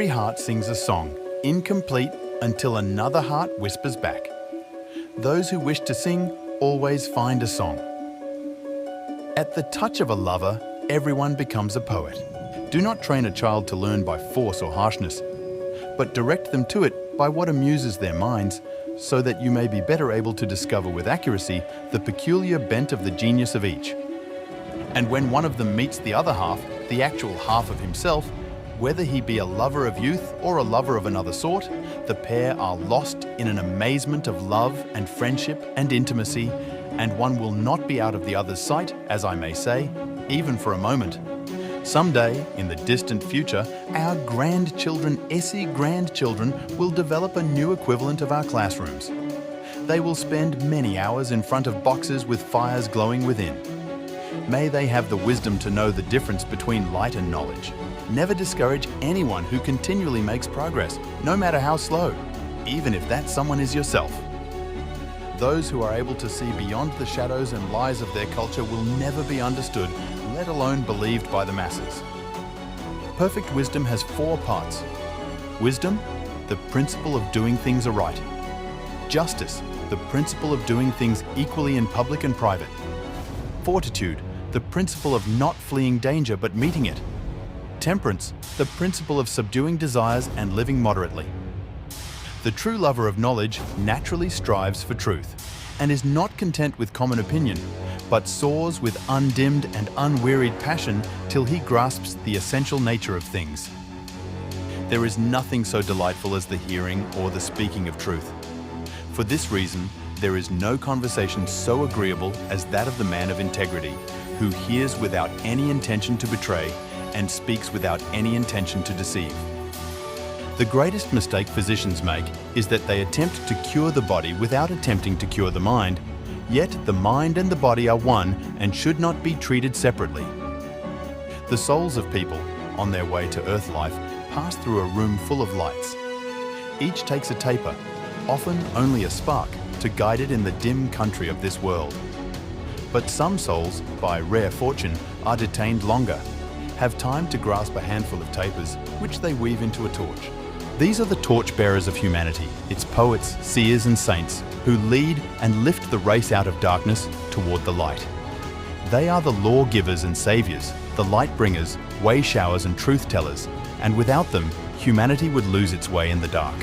Every heart sings a song, incomplete until another heart whispers back. Those who wish to sing always find a song. At the touch of a lover, everyone becomes a poet. Do not train a child to learn by force or harshness, but direct them to it by what amuses their minds, so that you may be better able to discover with accuracy the peculiar bent of the genius of each. And when one of them meets the other half, the actual half of himself, whether he be a lover of youth or a lover of another sort, the pair are lost in an amazement of love and friendship and intimacy, and one will not be out of the other's sight, as I may say, even for a moment. Someday, in the distant future, our grandchildren, grandchildren, will develop a new equivalent of our classrooms. They will spend many hours in front of boxes with fires glowing within. May they have the wisdom to know the difference between light and knowledge. Never discourage anyone who continually makes progress, no matter how slow, even if that someone is yourself. Those who are able to see beyond the shadows and lies of their culture will never be understood, let alone believed by the masses. Perfect wisdom has 4 parts. Wisdom, the principle of doing things aright. Justice, the principle of doing things equally in public and private. Fortitude, the principle of not fleeing danger but meeting it. Temperance, the principle of subduing desires and living moderately. The true lover of knowledge naturally strives for truth, and is not content with common opinion, but soars with undimmed and unwearied passion till he grasps the essential nature of things. There is nothing so delightful as the hearing or the speaking of truth. For this reason, there is no conversation so agreeable as that of the man of integrity, who hears without any intention to betray and speaks without any intention to deceive. The greatest mistake physicians make is that they attempt to cure the body without attempting to cure the mind, yet the mind and the body are one and should not be treated separately. The souls of people, on their way to earth life, pass through a room full of lights. Each takes a taper, often only a spark, to guide it in the dim country of this world. But some souls, by rare fortune, are detained longer, have time to grasp a handful of tapers, which they weave into a torch. These are the torch-bearers of humanity, its poets, seers and saints, who lead and lift the race out of darkness toward the light. They are the law-givers and saviors, the light-bringers, way-showers and truth-tellers, and without them, humanity would lose its way in the dark.